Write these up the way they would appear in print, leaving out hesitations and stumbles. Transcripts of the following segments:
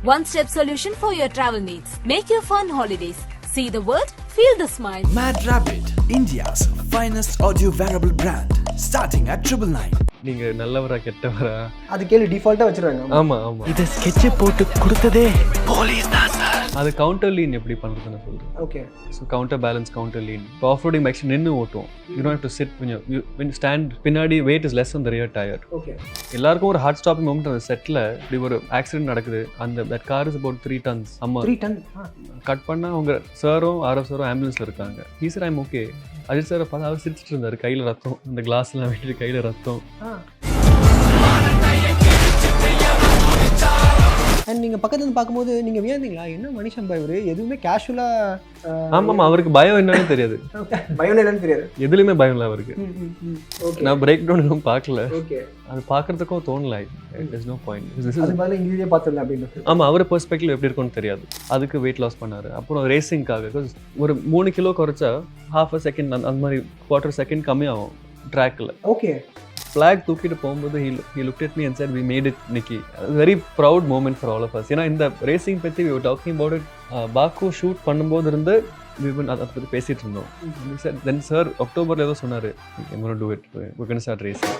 One-step solution for your travel needs. Make your fun holidays. See the world, feel the smile. Mad Rabbit, India's finest audio wearable brand, starting at 999. நீங்க நல்லவரா கெட்டவரா அது கேள்வி டிஃபால்ட்டா வச்சிருவாங்க. ஆமா ஆமா இது sketch போட்டு கொடுத்ததே போலீஸ் தான் சார். அது கவுண்டர் லீன் எப்படி பண்றதுன்னு சொல்றேன். Okay. So counter balance counter lean. இப்போ ஆஃப் ரோடிங் பைக்ஸ் நின்று ஓட்டும். You don't have to sit when you stand பின்னாடி weight is less on the rear tire. Okay. எல்லாருக்கும் ஒரு ஹார்ட் ஸ்டாப்பிங் மொமெண்ட் அந்த செட்ல இப்படி ஒரு ஆக்சிடென்ட் நடக்குது. அந்த that car is about 3 tons. அம்மா 3 டன் கட் பண்ணா அவங்க சாரும் ஆர்எஃப் சாரும் ஆம்புலன்ஸ்ல இருக்காங்க. he said I'm okay. Ajith சாரை பார்த்து அவர் சிரிச்சிட்டு இருந்தாரு. கையில ரத்தம், அந்த கிளாஸ்லாம் வெட்டிட்டு கையில ரத்தம். அண்ட் நீங்கள் பக்கத்துல இருந்து பார்க்கும்போது நீங்கள் வியந்தீங்களா, என்ன மனுஷன் பா இவரு, எதுவுமே கேஷுவலாக. ஆமாம் அவருக்கு பயம் என்னன்னு தெரியாது. பயம் என்னன்னு தெரியாது, எதுலையுமே பயம் இல்லை அவருக்கு. நான் பிரேக் டவுன் இன்னும் பார்க்கல. ஓகே. அது பார்க்கறதுக்கும் தோணல. there's no point. அது மாதிரி இங்கிலீஷே பார்த்துடலாம் அப்படின்னு. ஆமாம் அவர் பெர்ஸ்பெக்டிவ் எப்படி இருக்கும்னு தெரியாது. அதுக்கு வெயிட் லாஸ் பண்ணாரு. அப்புறம் ரேசிங்காக ஒரு 3 கிலோ குறைச்சா ½ செகண்ட் அந்த மாதிரி குவார்டர் செகண்ட் கம்மியாகும் ட்ராக்கில். ஓகே. ஃப்ளாக் தூக்கிட்டு போகும்போது he looked at me and said we made it Nikki. Very proud moment for all of us. ஏன்னா இந்த ரேசிங் பற்றி we were talking about it. பாக்கு ஷூட் பண்ணும்போது இருந்து அதை பற்றி பேசிகிட்டு இருந்தோம். then சார் அக்டோபரில் ஏதோ சொன்னார், I'm going to do it, we're going to start racing.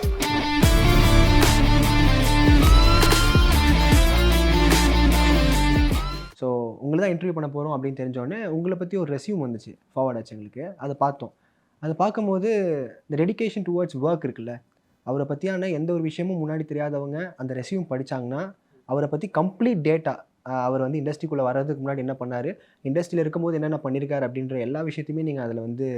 So உங்களை தான் இன்டர்வியூ பண்ண போகிறோம் அப்படின்னு தெரிஞ்சோடனே உங்களை பற்றி ஒரு ரெஸ்யூம் வந்துச்சு, ஃபார்வர்ட் ஆச்சு எங்களுக்கு. அதை பார்த்தோம். அதை பார்க்கும்போது இந்த டெடிகேஷன் டுவர்ட்ஸ் ஒர்க் இருக்குல்ல, அவரை பற்றியான எந்த ஒரு விஷயமும் முன்னாடி தெரியாதவங்க அந்த ரெஸ்யூம் படித்தாங்கன்னா அவரை பற்றி கம்ப்ளீட் டேட்டா, அவர் வந்து இண்டஸ்ட்ரிக்குள்ளே வர்றதுக்கு முன்னாடி என்ன பண்ணார், இண்டஸ்ட்ரியில் இருக்கும்போது என்னென்ன பண்ணியிருக்காரு அப்படின்ற எல்லா விஷயத்தையுமே நீங்கள் அதில் வந்து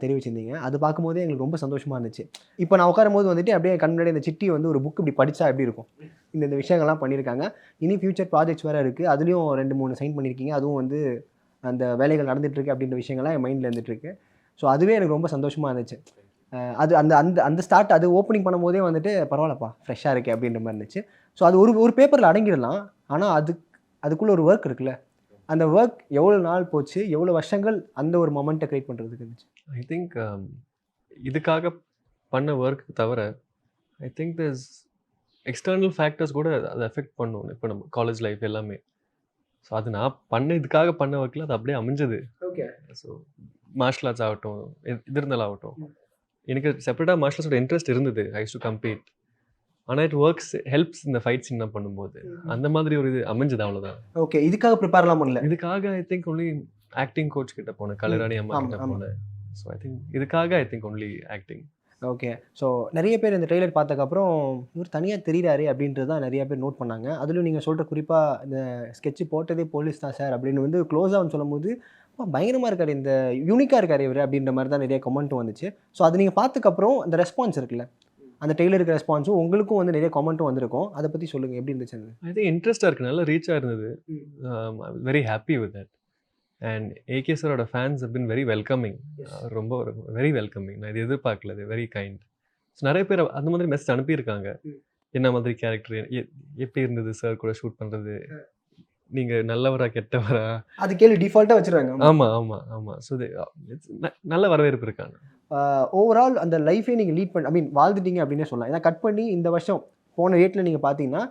தெரிவிச்சிருந்தீங்க. அது பார்க்கும்போதே எங்களுக்கு ரொம்ப சந்தோஷமாக இருந்துச்சு. இப்போ நான் உட்காரும் போது வந்துட்டு அப்படியே கண் முன்னாடி இந்த சிட்டி வந்து ஒரு புக் இப்படி படித்தா எப்படி இருக்கும், இந்த விஷயங்கள்லாம் பண்ணியிருக்காங்க. இனி ஃபியூச்சர் ப்ராஜெக்ட்ஸ் வேறு இருக்குது, அதுலேயும் 2-3 சைன் பண்ணியிருக்கீங்க. அதுவும் வந்து அந்த வேலைகள் நடந்துகிட்ருக்கு அப்படின்ற விஷயங்கள்லாம் என் மைண்டில் இருந்துகிட்ருக்கு. ஸோ அதுவே எனக்கு ரொம்ப சந்தோஷமாக இருந்துச்சு. அது அந்த அந்த அந்த ஸ்டார்ட் அது ஓப்பனிங் பண்ணும்போதே வந்துட்டு பரவாயில்லப்பா ஃப்ரெஷ்ஷாக இருக்குது அப்படின்ற மாதிரி இருந்துச்சு. ஸோ அது ஒரு பேப்பரில் அடங்கிடலாம். ஆனால் அதுக்குள்ளே ஒரு ஒர்க் இருக்குல்ல, அந்த ஒர்க் எவ்வளோ நாள் போச்சு, எவ்வளோ வருஷங்கள் அந்த ஒரு மொமெண்ட்டை க்ரியேட் பண்ணுறதுக்கு இருந்துச்சு. ஐ திங்க் இதுக்காக பண்ண ஒர்க்கு தவிர I think this external factors கூட அதை எஃபெக்ட் பண்ணும். இப்போ நம்ம காலேஜ் லைஃப் எல்லாமே. ஸோ அது நான் இதுக்காக பண்ண ஒர்க்கில் அது அப்படியே அமைஞ்சது. ஓகே. ஸோ மார்ஷல் ஆர்ட்ஸ் ஆகட்டும், இது இருந்தாலும் ஆகட்டும், எனக்கு செப்பரேட்டாக மார்ஷல் ஆர்ட்ஸோட இன்ட்ரெஸ்ட் இருந்தது. ஐ யூஸ் டு கம்பீட். ஆனால் இட் ஒர்க்ஸ் ஹெல்ப்ஸ் இந்த ஃபைட் சீன் தான் பண்ணும்போது அந்த மாதிரி ஒரு இது அமைஞ்சது, அவ்வளோதான். ஓகே. இதுக்காக ப்ரிப்பேர்லாம் பண்ணல. இதுக்காக I think only acting coach கிட்ட போனேன், கலராணி அம்மா கிட்ட போனேன். ஸோ ஐ திங்க் இதுக்காக I think only acting. Okay. So நிறைய பேர் இந்த ட்ரெய்லர் பார்த்ததுக்கப்புறம் இவர் தனியாக தெரிகிறாரு அப்படின்றது தான் நிறைய பேர் நோட் பண்ணாங்க. அதுலேயும் நீங்கள் சொல்கிற குறிப்பாக இந்த ஸ்கெட்சு போட்டதே போலீஸ் தான் சார் அப்படின்னு வந்து க்ளோஸாக வந்து சொல்லும் போது பயங்கரமாக இருக்கார், இந்த யூனிக்காக இருக்கார் இவர் அப்படின்ற மாதிரி தான் நிறைய கமெண்ட்டும் வந்துச்சு. ஸோ அது நீங்கள் பார்த்துக்கப்புறம் அந்த ரெஸ்பான்ஸ் இருக்குல்ல, அந்த டெய்லருக்கு ரெஸ்பான்ஸும் உங்களுக்கும் வந்து நிறைய கமெண்ட்டும் வந்திருக்கும். அதை பற்றி சொல்லுங்கள், எப்படி இருந்துச்சு? ஐ திங்க் இன்ட்ரெஸ்ட்டாக இருக்குது, நல்லா ரீச்சாக இருந்தது. Very happy with that. And AK சாரோட fans have been very welcoming, ரொம்ப வெரி வெல்கமிங். நான் இது எதிர்பார்க்கல, அது வெரி கைண்ட். ஸோ நிறைய பேர் அந்த மாதிரி மெசேஜ் அனுப்பியிருக்காங்க. என்ன மாதிரி கேரக்டர், எப்படி இருந்தது சார் கூட ஷூட் பண்ணுறது, நீங்கள் நல்லவரா கெட்டவரா, அது கேள்வி டிஃபால்ட்டாக வச்சுருவாங்க. ஆமாம் ஆமாம் ஆமாம். ஸோ நல்ல வரவேற்பு இருக்காங்க. ஓவரால் அந்த லைஃபே நீங்கள் லீட் பண்ணி வாழ்ந்துட்டீங்க அப்படின்னே சொல்லலாம். ஏன்னா கட் பண்ணி இந்த வருஷம் போன டேட்டில் நீங்கள் பார்த்தீங்கன்னா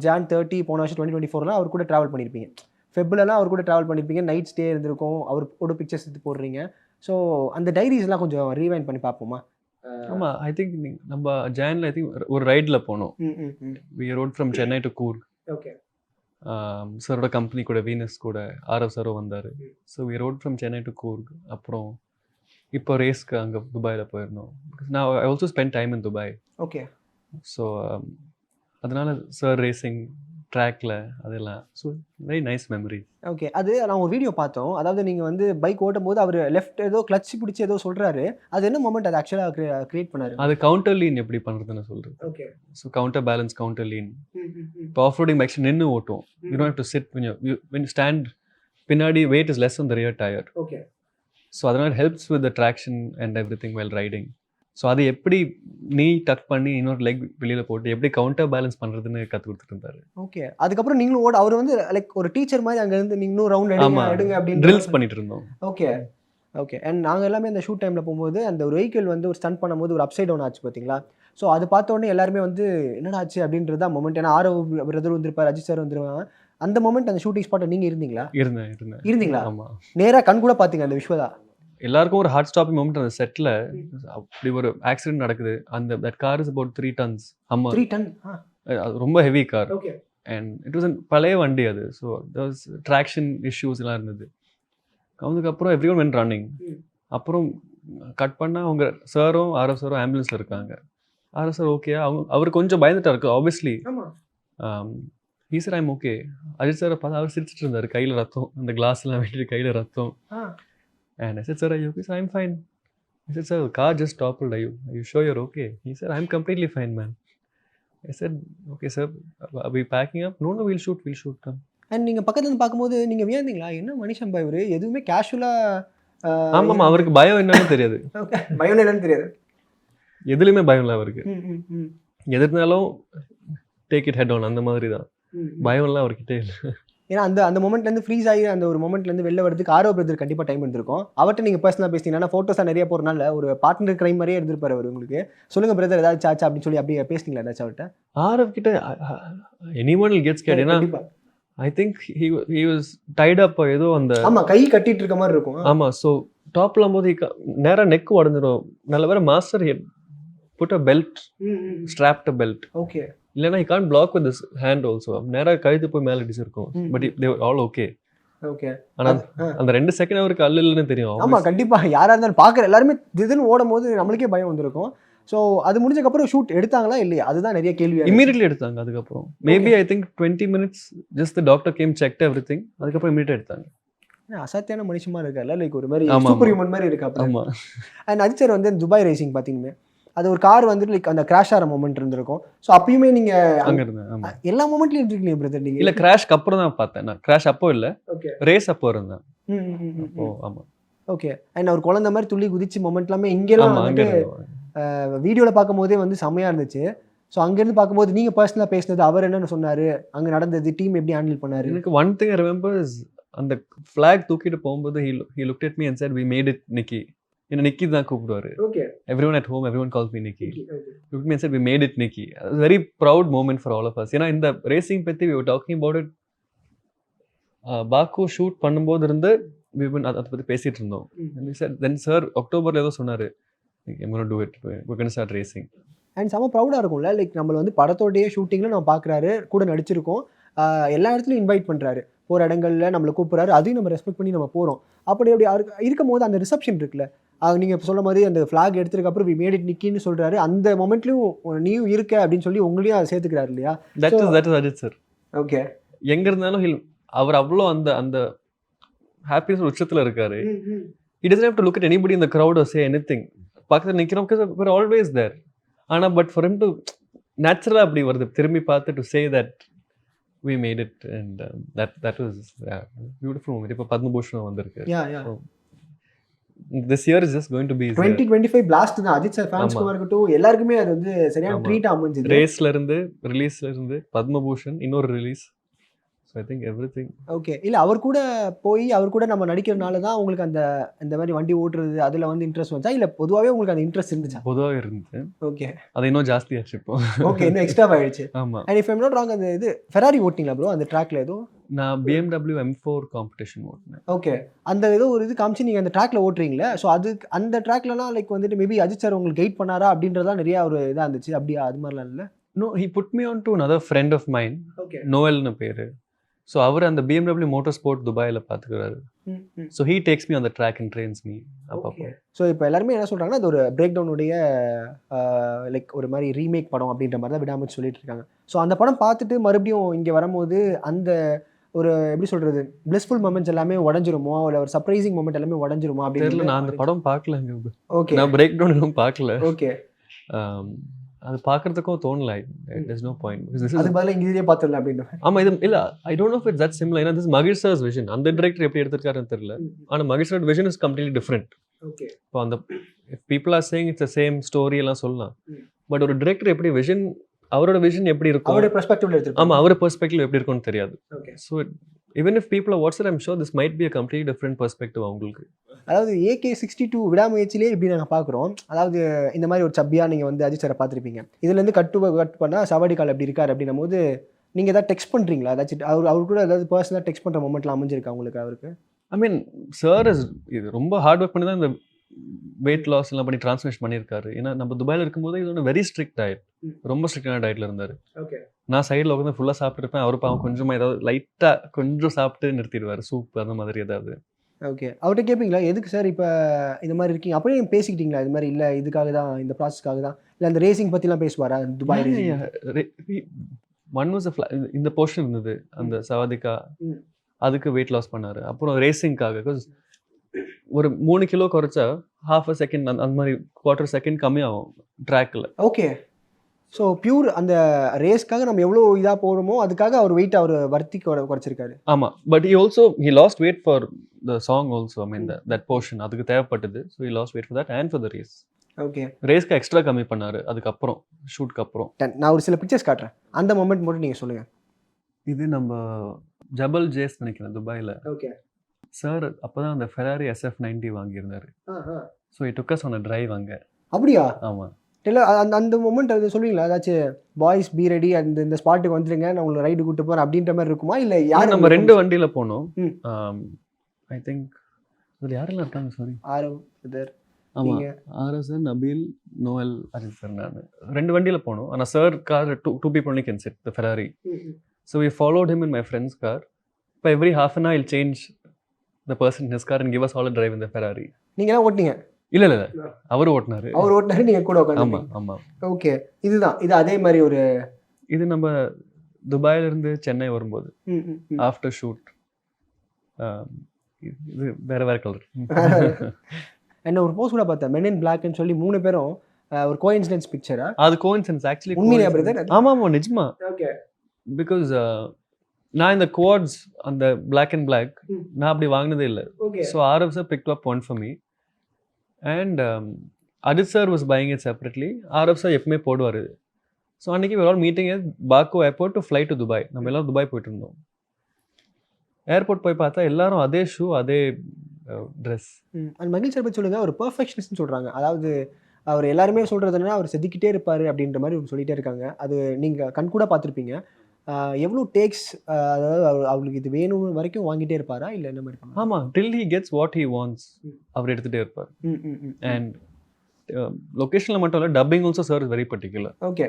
Jan 30 போன வருஷம் 2024 அவர் கூட ட்ராவல் பண்ணியிருப்பீங்க. ஃபெப்ரவரிலாம் அவர் கூட ட்ராவல் பண்ணியிருப்பீங்க, நைட் ஸ்டே இருந்திருக்கும், அவர் கூட பிக்சர்ஸ் எடுத்து போடுறீங்க. ஸோ அந்த டைரிஸ்லாம் கொஞ்சம் ரீவைண்ட் பண்ணி பார்ப்போமா? ஆமாம். ஐ திங்க் நம்ம ஜான்ல ஐ திங்க் ஒரு ரைடில் போனோம். We road from Chennai to Coorg. Okay. சாரோட கம்பெனி கூட வீனஸ் கூட ஆர்எஃப் சாரோ வந்தார். So we road from Chennai to Coorg. அப்புறம் இப்போ ரேஸ்க்கு அங்கே துபாயில் போயிருந்தோம். நான் I also spend time in Dubai. Okay. So அதனால சார் ரேசிங் ட்ராக்ல அதெல்லாம் so very nice memory. Okay. அது நான் ஒரு வீடியோ பார்த்தோம். அதாவது நீங்கள் வந்து பைக் ஓட்டும் போது அவர் லெஃப்ட் ஏதோ கிளட்ச் பிடிச்சி ஏதோ சொல்கிறாரு, அது என்ன மொமெண்ட் அது ஆக்சுவலாக கிரியேட் பண்ணாரு? அது கவுண்டர் லீன் எப்படி பண்ணுறதுன்னு சொல்கிறேன். Okay. So counter balance counter lean. இப்போ ஆஃப் ரோடிங் பைக்ஸ் நின்று ஓட்டும். You don't have to sit when you stand பின்னாடி weight is less on the rear tire. Okay. So அதனால் helps with the traction and everything well riding. So அது எப்படி நீ டக் பண்ணி இன்னொரு லெக் வெளியில் போட்டு எப்படி கவுண்டர் பேலன்ஸ் பண்ணுறதுன்னு கற்றுக் கொடுத்துட்டு இருந்தாரு. ஓகே. அதுக்கப்புறம் நீங்களும் அவர் வந்து லைக் ஒரு டீச்சர் மாதிரி அங்கேருந்து நீங்கள் இன்னும் ரவுண்ட் எடுங்க அப்படின்னு ட்ரில்ஸ் பண்ணிட்டு இருந்தோம். ஓகே. ஓகே. அண்ட் நாங்கள் எல்லாமே அந்த ஷூட் டைமில் போகும்போது அந்த ஒரு வெஹிக்கிள் வந்து ஒரு ஸ்டன் பண்ணும்போது ஒரு அப்சைட் டவுன் ஆச்சு பார்த்தீங்களா? ஸோ அது பார்த்த உடனே எல்லாருமே வந்து என்னடா ஆச்சு அப்படின்றது தான் மொமெண்ட். ஏன்னா ஆரோ பிரதர் வந்திருப்பார், அஜித் சார் வந்துருவாங்க. அந்த மொமெண்ட் அந்த ஷூட்டிங் ஸ்பாட்டில் நீங்கள் இருந்தீங்களா? இருந்தீங்களா? ஆமாம், நேராக கண் கூட பார்த்தீங்க அந்த விஷுவலா? எல்லாருக்கும் ஒரு ஹார்ட் ஸ்டாப்பிங் மொமெண்ட் அந்த செட்டில். அப்படி ஒரு ஆக்சிடென்ட் நடக்குது. That car is about 3 tons. 3 ton? அது ரொம்ப heavy car. Okay. And it was பழைய வண்டி அது. ஸோ வாஸ் ட்ராக்ஷன் இஷ்யூஸ் எல்லாம் இருந்தது. அதுக்கப்புறம் எவ்ரி ஒன் வென் ரன்னிங். அப்புறம் கட் பண்ணால் அவங்க சாரும் ஆர்எஃப் சாரும் ஆம்புலன்ஸில் இருக்காங்க. ஆர்எஃப் சார் ஓகே, அவர் கொஞ்சம் பயந்துட்டா இருக்கு obviously. He sir I'm okay. Ajith சாரை பார்த்தா அவர் சிரிச்சிட்டு இருந்தார், கையில் ரத்தம், அந்த கிளாஸ்லாம் வெட்டிட்டு கையில் ரத்தம். And I said, sir, are you okay? So I'm fine. I said, sir, the car just toppled. Are you sure you're okay? He said, I'm completely fine, man. I said, okay, sir, are we packing up? No, we'll shoot, come. And நீங்கள் பக்கத்துல இருந்து பார்க்கும்போது நீங்கள் வியந்தீங்களா? என்ன மனுஷன் பா இவரு, எதுவுமே கேஷுவலாக. ஆமாம், அவருக்கு பயம் என்னன்னு தெரியாது. பயம் என்னன்னு தெரியாது, எதுலையுமே பயம் இல்லை அவருக்கு. எது இருந்தாலும் டேக் இட் ஹெட் ஆன், அந்த மாதிரி தான். பயம்லாம் அவர்கிட்ட இல்லை. ஏன்னா அந்த மொமெண்ட்லேருந்து ஃப்ரீஸ் ஆகி அந்த ஒரு மொமெண்ட்லேருந்து வெளில வரதுக்கு ஆரோ பிரதர் கண்டிப்பாக டைம் இருந்திருக்கும். அவர்கிட்ட நீங்கள் பர்சனலாக பேசினீங்கன்னா ஃபோட்டோஸாக நிறைய போகிறனால ஒரு பார்ட்னர் கிரைம் மாதிரியே இருந்திருப்பார் அவர் உங்களுக்கு. சொல்லுங்கள் பிரதர், ஏதாச்சும் ஆச்சா அப்படின்னு சொல்லி அப்படியே பேசினீங்களா ஏதாச்சும் அவர்கிட்ட? ஆரவ் கிட்ட எனிஒன் வில் கெட் ஸ்கேர்ட். ஏன்னா I think he was tied up ஏதோ அந்த. ஆமாம், கை கட்டிட்டு இருக்க மாதிரி இருக்கும். ஆமாம், ஸோ டாப்லாம் போது நேராக நெக் உடஞ்சிடும். நல்ல வேற master put a belt, strapped a belt. Okay. இல்லைனா he can't block with this hand also. நேராக கழுத்து போய் மேலே அடிச்சிருக்கும். But they were all okay. Okay. ஆனால் அந்த 2 செகண்ட் அவருக்கு இல்லைன்னு தெரியும். ஆமாம், கண்டிப்பாக யாராக இருந்தாலும் பார்க்குற எல்லாருமே திடீர்னு ஓடும் போது நம்மளுக்கே பயம் வந்திருக்கும். ஸோ அது முடிஞ்சக்கப்புறம் ஷூட் எடுத்தாங்களா இல்லையா, அதுதான் நிறைய கேள்வி. இமீடியட்லி எடுத்தாங்க. அதுக்கப்புறம் maybe I think 20 minutes just the doctor game checked everything. அதுக்கப்புறம் இமீடியட் எடுத்தாங்க. அசாத்தியான மனுஷமா இருக்கார்ல, லைக் ஒரு மாதிரி சூப்பர் ஹியூமன் மாதிரி இருக்கா. ஆமாம். அண்ட் அஜித் சார் வந்து துபாய் ரேசிங் பார்த்தீங்கன்னா அது ஒரு கார் வந்துட்டு லைக் அந்த கிராஷ் ஆகிற மொமெண்ட் இருந்திருக்கும். ஸோ அப்பயுமே நீங்கள் அங்கே இருந்தேன். எல்லா மொமெண்ட்லையும் இருந்திருக்கீங்க பிரதர் நீங்கள்? இல்லை, கிராஷ்க்கு அப்புறம் தான் பார்த்தேன் நான். கிராஷ் அப்போ இல்லை, ஓகே, ரேஸ் அப்போ இருந்தேன். ஆமாம். ஓகே. அண்ட் அவர் குழந்தை மாதிரி துள்ளி குதிச்சு மொமெண்ட் எல்லாமே இங்கெல்லாம் வந்துட்டு வீடியோவில் பார்க்கும்போதே வந்து செம்மையாக இருந்துச்சு. ஸோ அங்கேருந்து பார்க்கும்போது நீங்கள் பர்சனலாக பேசினது, அவர் என்னென்னு சொன்னார், அங்கே நடந்தது, டீம் எப்படி ஹேண்டில் பண்ணார்? எனக்கு one thing I remember is அந்த ஃப்ளாக் தூக்கிட்டு போகும்போது he looked at me and said, we made it, Nikki. என்ன நிக்கி தான் கூப்பிடுவாரு. Okay. everyone at home, everyone calls me Nikki. Looked at me and said, we made it, Nikki. It was a very proud moment for all of us. ஏன்னா இந்த racing பற்றி we were talking about it. பாக்கு shoot பண்ணும்போது இருந்து அதை பற்றி பேசிகிட்டு இருந்தோம். then sir அக்டோபரில் ஏதோ சொன்னார், I'm going to do it, we're going to start racing. And செம்ம ப்ரௌடாக இருக்கும்ல, லைக் நம்மளை வந்து படத்தோடைய ஷூட்டிங்கில் நம்ம பார்க்குறாரு, கூட நடிச்சிருக்கோம், எல்லா இடத்துலையும் இன்வைட் பண்ணுறாரு, போகிற இடங்களில் நம்மளை கூப்பிட்றாரு, அதையும் நம்ம ரெஸ்பெக்ட் பண்ணி நம்ம போகிறோம். அப்படி இருக்கும் போது அந்த ரிசப்ஷன் இருக்குல்ல, நீங்கள் சொல்ல மாதிரி அந்த ஃப்ளாக் எடுத்ததுக்கப்புறம் வி மேட் இட் நிக்கின்னு சொல்கிறாரு, அந்த மொமெண்ட்லையும் நீயும் இருக்க அப்படின்னு சொல்லி உங்களையும் அதை சேர்த்துக்கிறாரு இல்லையா? That is Ajith sir. Okay. எங்கே இருந்தாலும் அவர் அவ்வளோ அந்த ஹாப்பினஸ் உச்சத்தில் இருக்காரு. He doesn't have to look at anybody in the crowd or say anything. பக்கத்தில் நிற்கிறோம், because we're always there. ஆனால் பட் ஃபார் ஹிம் டு நேச்சுரலாக அப்படி வருது, திரும்பி பார்த்து to say that we made it, and that was beautiful moment. இப்போ பத்மபூஷன் வந்திருக்கு. This year is just going to be 2025 blast தான் அஜித் சார் ஃபேன்ஸ்க்கு இருக்கட்டும், எல்லாருக்குமே அது வந்து சரியான ட்ரீட் அமைஞ்சது. ரேஸ்ல இருந்து ரிலீஸ்ல இருந்து பத்மபூஷன் இன்னொரு release. So I think everything. Okay. இல்லை அவர் கூட போய் அவர் கூட நம்ம நடிக்கிறதுனால தான் உங்களுக்கு அந்த மாதிரி வண்டி ஓட்டுறது அதில் வந்து இன்ட்ரெஸ்ட் வந்துச்சா, இல்லை பொதுவாகவே உங்களுக்கு அந்த இன்ட்ரெஸ்ட் இருந்துச்சா? பொதுவாக இருந்துச்சு. ஓகே. அது இன்னும் ஜாஸ்தி ஆச்சு இப்போ. ஓகே, இன்னும் எக்ஸ்ட்ரா ஆயிடுச்சு. ஆமாம். And if I'm not wrong, அந்த இது ஃபெராரி ஓட்டிங்களா ப்ரோ அந்த ட்ராக்ல? ஏதோ நான் BMW M4 காம்படிஷன் ஓட்டினேன். ஓகே. அந்த ஏதோ ஒரு இது காமிச்சு நீங்கள் அந்த ட்ராக்ல ஓட்டுறீங்களே, ஸோ அது அந்த ட்ராக்லலாம் லைக் வந்துட்டு மேபி அஜித் சார் உங்களுக்கு கைட் பண்ணாரா அப்படின்றதான் நிறையா ஒரு இதாக இருந்துச்சு, அப்படியா? அது மாதிரிலாம் இல்லை? No, he put me on to another friend of mine. Okay. நோயல்னு பேர். ஸோ அவர் அந்த BMW மோட்டார் ஸ்போர்ட் துபாயில் பார்த்துக்கிறாரு. So he takes me on the track and trains me அப்பப்போ. ஸோ இப்போ எல்லாருமே என்ன சொல்கிறாங்கன்னா அது ஒரு பிரேக் டவுனுடைய லைக் ஒரு மாதிரி ரீமேக் படம் அப்படின்ற மாதிரி தான் விடாமல் சொல்லிட்டு இருக்காங்க. ஸோ அந்த படம் பார்த்துட்டு மறுபடியும் இங்கே வரும்போது அந்த ஒரு எப்படி சொல்கிறது பிளிஸ்ஃபுல் மொமெண்ட்ஸ் எல்லாமே உடஞ்சிருமோ, இல்லை ஒரு சர்ப்ரைசிங் மொமெண்ட் எல்லாமே உடஞ்சிருமோ அப்படின்னு? நான் அந்த படம் பார்க்கல. ஓகே. நான் பிரேக் டவுன் எதுவும் பார்க்கல. ஓகே. அது பார்க்கறதுக்கும் தோணல. there's no point. அதுக்கு பதிலா இங்கேயே பார்த்துடலாம் அப்படின்னு. ஆமா, இது இல்ல, I don't know if it's that similar. ஏன்னா this Mahesh sir's vision, அந்த டைரக்டர் எப்படி எடுத்திருக்காருன்னு தெரியல. ஆனா Mahesh sir's vision is completely different. Okay. இப்போ அந்த if people are saying it's the same story எல்லாம் சொல்லலாம், பட் ஒரு டைரக்டர் எப்படி விஷன், அவரோட விஷன் எப்படி இருக்கும், அவரோட பெர்ஸ்பெக்டிவ்ல எடுத்துருப்பாங்க. ஆமா, அவரோட பெர்ஸ்பெக்டிவ் எப்படி இருக்கும்னு தெரியாது. Okay. So even if people are watching, I'm sure this might be a completely different perspective அவங்களுக்கு. அதாவது AK62 விடாமுயற்சியிலே இப்படி நாங்கள் பார்க்குறோம். அதாவது இந்த மாதிரி ஒரு சப்பியாக நீங்கள் வந்து அஜித் சாரை பார்த்துருப்பீங்க. இதுலேருந்து கட் பண்ணால் சவாடி கால் அப்படி இருக்கார் அப்படின்னும் போது நீங்கள் ஏதாவது டெக்ஸ்ட் பண்ணுறீங்களா? ஏதாச்சும் அவர் கூட ஏதாவது பர்சனலாக டெக்ஸ்ட் பண்ணுற மொமெண்ட்லாம் அமைஞ்சிருக்கா உங்களுக்கு அவருக்கு? ஐ மீன் சார் இது ரொம்ப ஹார்ட் ஒர்க் பண்ணி தான் இந்த வெயிட் லாஸ் எல்லாம் பண்ணி டிரான்ஸ்ஃபர்மேஷன் பண்ணியிருக்காரு. ஏன்னா நம்ம துபாயில் இருக்கும்போது இது ஒன்று வெரி ஸ்ட்ரிக்ட் டயட், ரொம்ப ஸ்ட்ரிக்டான டயட்டில் இருந்தார். ஓகே. நான் சைடில் உட்காந்து ஃபுல்லாக சாப்பிட்டுருப்பேன், அவர் பாவம் கொஞ்சமாக ஏதாவது லைட்டாக கொஞ்சம் சாப்பிட்டு நிறுத்திடுவார், சூப் அந்த மாதிரி ஏதாவது. ஓகே. அவர்கிட்ட கேட்பீங்களா, எதுக்கு சார் இப்போ இந்த மாதிரி இருக்கீங்க? அப்படியே பேசிக்கிட்டீங்களா இது மாதிரி? இல்லை இதுக்காக தான், இந்த ப்ராசஸ்க்காக தான், இல்லை அந்த ரேசிங் பற்றிலாம் பேசுவாரா துபாய் ரேசிங்? ஒன் வாஸ் இந்த போர்ஷன் இருந்தது அந்த சவாதிக்கா, அதுக்கு வெயிட் லாஸ் பண்ணார். அப்புறம் ரேசிங்காக பிகாஸ் ஒரு 3 கிலோ குறைச்சா ½ செகண்ட் அந்த மாதிரி குவார்டர் செகண்ட் கம்மியாகும் ட்ராக்கில். ஓகே. ஸோ பியூர் அந்த ரேஸ்க்காக நம்ம எவ்வளோ இதாக போகிறோமோ அதுக்காக அவர் வெயிட் அவர் வர்த்தி குறைச்சிருக்காரு. ஆமாம், but he lost weight for the song also. I mean that portion அதுக்கு தேவைப்பட்டது. So he lost weight for that and for the race. Okay. ரேஸ்க்கு எக்ஸ்ட்ரா கம்மி பண்ணார் அதுக்கப்புறம், ஷூட்க்கு அப்புறம். நான் ஒரு சில பிக்சர்ஸ் காட்டுறேன், அந்த மொமெண்ட் மட்டும் நீங்கள் சொல்லுங்கள். இது நம்ம ஜபல் ஜேஸ் நினைக்கிறேன் துபாயில். ஓகே. சார் அப்போ தான் அந்த ஃபெராரி SF90 வாங்கியிருந்தார். So he took us on a drive அங்கே. அப்படியா? ஆமாம். இல்லை அந்த மொமெண்ட் அது சொல்லுவீங்களா? ஏதாச்சும் பாய்ஸ் பி ரெடி, இந்த ஸ்பாட்டுக்கு வந்துருங்க, நான் உங்களை ரைடு கூட்டு போகிறேன் அப்படின்ற மாதிரி இருக்குமா? இல்லை யார்? நம்ம 2 வண்டியில் போனோம். ஐ திங்க் அதில் யாரெல்லாம் இருக்காங்க? Sorry, Aarav sir. ஆமாம், Aarav sir, Nabeel, Noel, Ajith sir. நான் 2 வண்டியில் போனோம். ஆனால் sir car two people only can sit, the Ferrari. So we followed him in my friend's car. For every half an hour he'll change the person in his car and give us all a drive in the Ferrari. நீங்களாம் ஓட்டினீங்க? இல்லை, அவர் ஓட்டினாரு. அவர் ஓட்டினாரு, நீங்கள் கூட உட்காந்து? ஆமாம் ஆமாம். Okay. இது அதே மாதிரி ஒரு இது நம்ம துபாயிலிருந்து சென்னை வரும்போது ஆஃப்டர் ஷூட். இது வேற கலர். என்ன ஒரு போஸ்ட் கூட பார்த்தேன், Men in Blackன்னு சொல்லி 3 பேரும் ஒரு கோஇன்சிடென்ஸ் பிக்சரா? அது கோஇன்சிடென்ஸ் ஆக்சுவலி. உண்மையிலேயே பிரதர்? ஆமாம் நிஜமா. ஓகே. பிகாஸ் நான் இந்த குவாட்ஸ் அந்த பிளாக் அண்ட் பிளாக் நான் அப்படி வாங்கினதே இல்லை. So Aarav sir picked up one for me and Ajith sir was buying it separately. Aarav sir எப்பவுமே போடுவார். ஸோ அன்றைக்கி ஒரு மீட்டிங் பாக்கோ airport to fly to Dubai. நம்ம எல்லாம் துபாய் போயிட்டு இருந்தோம். ஏர்போர்ட் போய் பார்த்தா எல்லாரும் அதே ஷூ, அதே ட்ரெஸ். அண்ட் மகிழ் சார் பற்றி சொல்லுங்கள். ஒரு பர்ஃபெக்ஷனிஸ்ட்னு சொல்கிறாங்க. அதாவது அவர் எல்லாருமே சொல்கிறது என்னன்னா அவர் செதுக்கிட்டே இருப்பார் அப்படின்ற மாதிரி சொல்லிகிட்டே இருக்காங்க. அது நீங்கள் கண்கூட பார்த்துருப்பீங்க. எவ்வளோ டேக்ஸ், அதாவது அவங்களுக்கு இது வேணும் வரைக்கும் வாங்கிட்டே இருப்பாரா இல்லை என்ன மாதிரி? ஆமாம், till he gets what he wants அவர் எடுத்துகிட்டே இருப்பார். அண்ட் லொக்கேஷனில் மட்டும் இல்லை, dubbing also sir is very particular. Okay.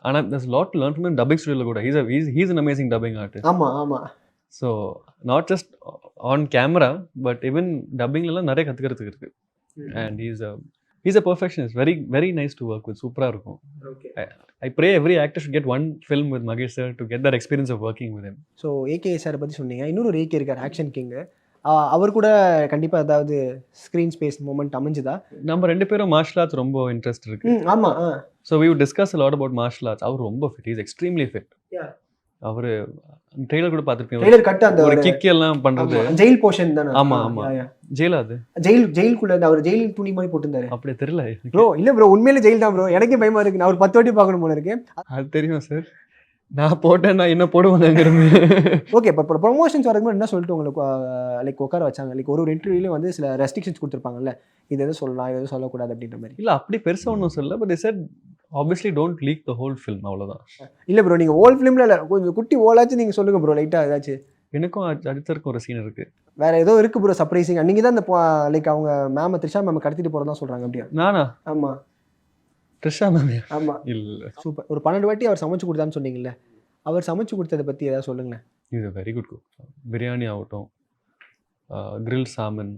ஆனால் there's a lot to learn from him dubbing ஸ்டுடியோவில் கூட. he's an amazing dubbing artist. ஆமாம். So not just on camera but even டப்பிங்லாம் நிறைய கற்றுக்கிறதுக்கு இருக்கு. And he's a perfectionist. Very very nice to work with. சூப்பராக இருக்கும். I pray every actor should get one film with Magesh sir to get that experience of working with him. So AK சாரை பற்றி சொன்னீங்க. இன்னொரு AK இருக்கார், action king. அவர் கூட கண்டிப்பாக ஏதாவது ஸ்க்ரீன் ஸ்பேஸ் மூமெண்ட் அமைஞ்சுதா? நம்ம 2 பேரும் மார்ஷல் ஆர்ட்ஸ் ரொம்ப இன்ட்ரெஸ்ட் இருக்கு. ஆமாம். So we would discuss a lot about martial arts. அவர் ரொம்ப fit, he is extremely fit. Our trailer கூட பார்த்துருப்பீங்க, ட்ரெய்லர் கட் அந்த ஒரு கிக் எல்லாம் பண்றது, ஜெயில் போர்ஷன் தானே? ஆமாம். ஜெயிலா? அது ஜெயிலுக்குள்ள அவர் ஜெயில் துணி மாதிரி போட்டுருந்தாரு. அப்படியே தெரியல ப்ரோ. இல்லை ப்ரோ, உண்மையிலே ஜெயில் தான் ப்ரோ. எனக்கே பயமா இருக்கு. நான் ஒரு 10 வாட்டி பார்க்கணும் போல இருக்கு. அது தெரியும் சார், நான் போட்டேன், நான் என்ன போடுவேங்கிறது. ஓகே. இப்போ ப்ரொமோஷன்ஸ் வரதுக்கு என்ன சொல்லிட்டு உங்களுக்கு லைக் உட்கார வச்சாங்க? லைக் ஒரு இன்டர்வியூலேயும் வந்து சில ரெஸ்ட்ரிக்ஷன்ஸ் கொடுத்துருப்பாங்கல்ல, இது எதுவும் சொல்லலாம், இது எதுவும் சொல்லக்கூடாது அப்படின்ற மாதிரி. இல்லை அப்படி பெருசாக ஒன்றும் சொல்லல. But they said obviously don't leak the whole film, அவ்வளோதான். இல்லை ப்ரோ, நீங்கள் ஹோல் ஃபிலிமில் இல்லை, கொஞ்சம் குட்டி ஓலாச்சும் நீங்கள் சொல்லுங்கள் ப்ரோ, லைட்டாக ஏதாச்சும். எனக்கும் அஜித்தருக்கும் ஒரு சீன் இருக்குது. வேறு ஏதோ இருக்குது ப்ரோ சர்ப்ரைசிங். நீங்கள் தான் இந்த லைக் அவங்க மேம் த்ரிஷா மேம் கடத்திட்டு போகிறதா சொல்கிறாங்க. அப்படியா? நானா? ஆமாம். த்ரிஷா மேம்? ஆமாம். இல்லை. சூப்பர். ஒரு 12 வாட்டி அவர் சமைச்சு கொடுத்தான்னு சொன்னீங்கல்ல, அவர் சமைச்சு கொடுத்ததை பற்றி ஏதாவது சொல்லுங்களேன். இது வெரி குட் குக். பிரியாணி ஆகட்டும், grill salmon,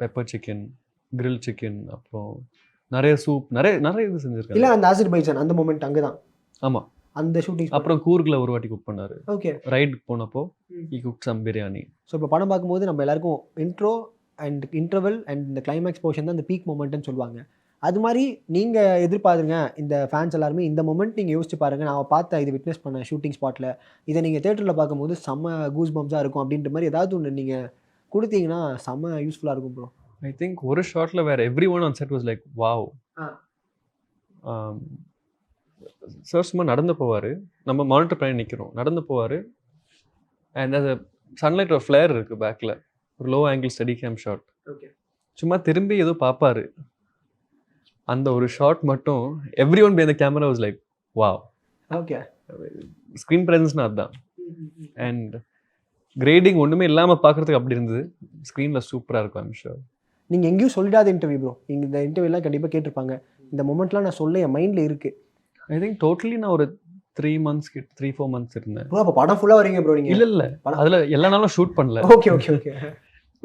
pepper chicken, grill chicken, அப்புறம் நிறைய சூப், நிறைய இது செஞ்சுருக்காங்க. இல்லை அந்த அசர்பைஜான் அந்த மொமெண்ட் அங்கே தான்? ஆமாம், அந்த ஷூட்டிங். அப்புறம் கூர்கில் ஒரு வாட்டி குக் பண்ணார். ஓகே. ரைடுக்கு போனப்போ he cooked some biryani. So இப்போ படம் பார்க்கும்போது நம்ம எல்லாருக்கும் இன்ட்ரோ அண்ட் இன்டர்வல் அண்ட் இந்த கிளைமேக்ஸ் போர்ஷன் தான் இந்த பீக் மொமெண்ட்னு சொல்லுவாங்க. அது மாதிரி நீங்கள் எதிர்பார்த்துங்க இந்த ஃபேன்ஸ் எல்லாருமே இந்த மொமெண்ட் நீங்கள் யோசிச்சு பாருங்கள். நான் பார்த்த இது விட்னஸ் பண்ண ஷூட்டிங் ஸ்பாட்டில் இதை நீங்கள் தேட்டரில் பார்க்கும்போது செம்ம கூஸ் பம்ஸாக இருக்கும் அப்படின்ற மாதிரி ஏதாவது ஒன்று நீங்கள் கொடுத்தீங்கன்னா செம்ம யூஸ்ஃபுல்லாக இருக்கும் ப்ரோ. ஐ திங்க் ஒரு ஷாட்டில் வேறு every one on set was like wow. Sir சும்மா நடந்து போவார், நம்ம மானிட்டர் பண்ணி நிற்கிறோம், நடந்து போவார். அண்ட் அது சன்லைட் ஒரு ஃப்ளேர் இருக்குது பேக்கில், ஒரு low angle steady cam shot. Okay. சும்மா திரும்பி ஏதோ பார்ப்பாரு. அந்த ஒரு ஷாட் மட்டும் எவ்ரி ஒன் பை அந்த camera was like wow. Okay. Screen ப்ரெசன்ஸ்னால் அதுதான். அண்ட் கிரேடிங் ஒன்றுமே இல்லாமல் பார்க்குறதுக்கு அப்படி இருந்தது. ஸ்க்ரீனில் சூப்பராக இருக்கும் ஐம் ஷூர். நீங்கள் எங்கேயும் சொல்லிடாத இன்டர்வியூ ப்ரோ. நீங்கள் இந்த இன்டர்வியூலாம் கண்டிப்பாக கேட்டிருப்பாங்க. இந்த மொமெண்ட்லாம் நான் சொல்ல என் மைண்டில் இருக்குது. ஐ திங்க் டோட்டலி நான் ஒரு 3-4 months இருந்தேன். ப்ரோ அப்போ படம் ஃபுல்லாக வரீங்க ப்ரோ நீங்கள்? இல்லை அதில் எல்லா நாளும் ஷூட் பண்ணல. Okay okay okay.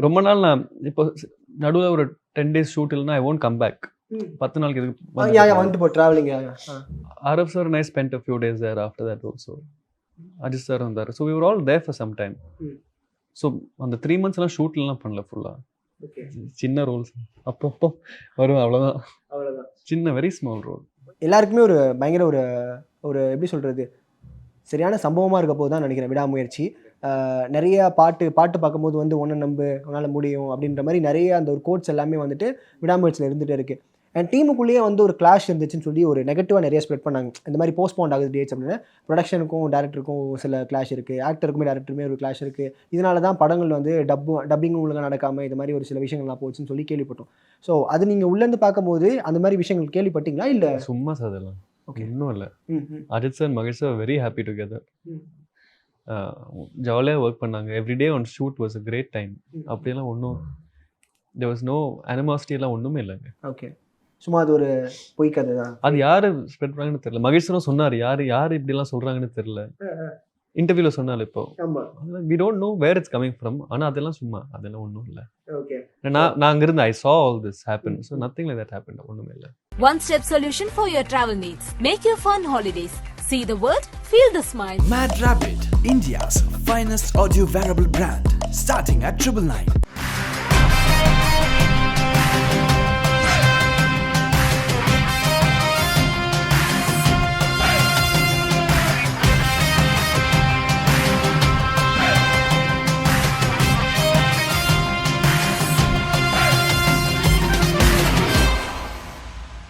ரொம்ப நாள் நான் இப்போ நடுவில் ஒரு 10 days ஷூட் இல்லைனா ஐ ஒன்ட் கம் பேக். 10 நாளுக்கு எதுக்கு வந்துட்டு போ travelling. Arab sir and I spent a few days there after that also. Ajit sir வந்தார். So we were all there for some time. So அந்த 3 months எல்லாம் ஷூட்லாம் பண்ணல ஃபுல்லாக. சின்ன ரோல்ஸ் அப்பப்போ வரும், அவ்வளோதான். சின்ன வெரி ஸ்மால் ரோல். எல்லாருக்குமே ஒரு பயங்கர ஒரு ஒரு எப்படி சொல்கிறது, சரியான சம்பவமாக இருக்க போது தான் நினைக்கிறேன் விடாமுயற்சி. நிறைய பாட்டு பார்க்கும்போது வந்து ஒன்றை நம்பு, உன்னால் முடியும் அப்படின்ற மாதிரி நிறைய அந்த ஒரு கோட்ஸ் எல்லாமே வந்துட்டு விடாமுயற்சியில் இருந்துகிட்டே இருக்குது. அண்ட் டீமுக்குள்ளேயே வந்து ஒரு கிளாஷ் இருந்துச்சுன்னு சொல்லி ஒரு நெகட்டிவாக நிறைய ஸ்ப்ரெட் பண்ணாங்க. இந்த மாதிரி போஸ்ட்போன் ஆகுது டேட்ஸ் அப்படின்னு. ப்ரொடக்ஷனுக்கும் டேரக்டருக்கும் சில கிளாஷ் இருக்குது, ஆக்டருக்குமே டேரக்டருமே ஒரு கிளாஷ் இருக்குது. இதனால தான் படங்கள் வந்து டப்பிங்கும் ஒழுங்காக நடக்காமல் இது மாதிரி ஒரு சில விஷயங்கள்லாம் போச்சுன்னு சொல்லி கேள்விப்பட்டோம். ஸோ அது நீங்கள் உள்ளேருந்து பார்க்கும்போது அந்த மாதிரி விஷயங்கள் கேள்விப்பட்டீங்களா? இல்லை சும்மா சாதலாம். ஓகே, இன்னும் இல்லை. Ajith sir Mahesh sir very happy together. ஜாலியாக ஒர்க் பண்ணாங்க. Everyday on shoot was a great time. அப்படியெல்லாம் ஒன்றும் தேர் வாஸ் நோ அனிமாசிட்டி எல்லாம் ஒன்றுமே இல்லைங்க. ஓகே, சும்மா அது ஒரு பொய் கதை தான். அது யார் ஸ்ப்ரெட் பண்ணாங்கன்னு தெரியல. மகேஸ்வரம் சொன்னார், யார் இப்படிலாம் சொல்கிறாங்கன்னு தெரியல. இன்டர்வியூவில் சொன்னால இப்போ we don't know where it's coming from. ஆனால் அதெல்லாம் சும்மா, அதெல்லாம் ஒன்றும் இல்லை. நான் அங்கிருந்து ஐ saw all this happen. So nothing like that happened. ஒன்றுமே இல்லை. One step solution for your travel needs. Make your fun holidays. See the world, feel the smile. Mad Rabbit, India's finest audio wearable brand, starting at 999.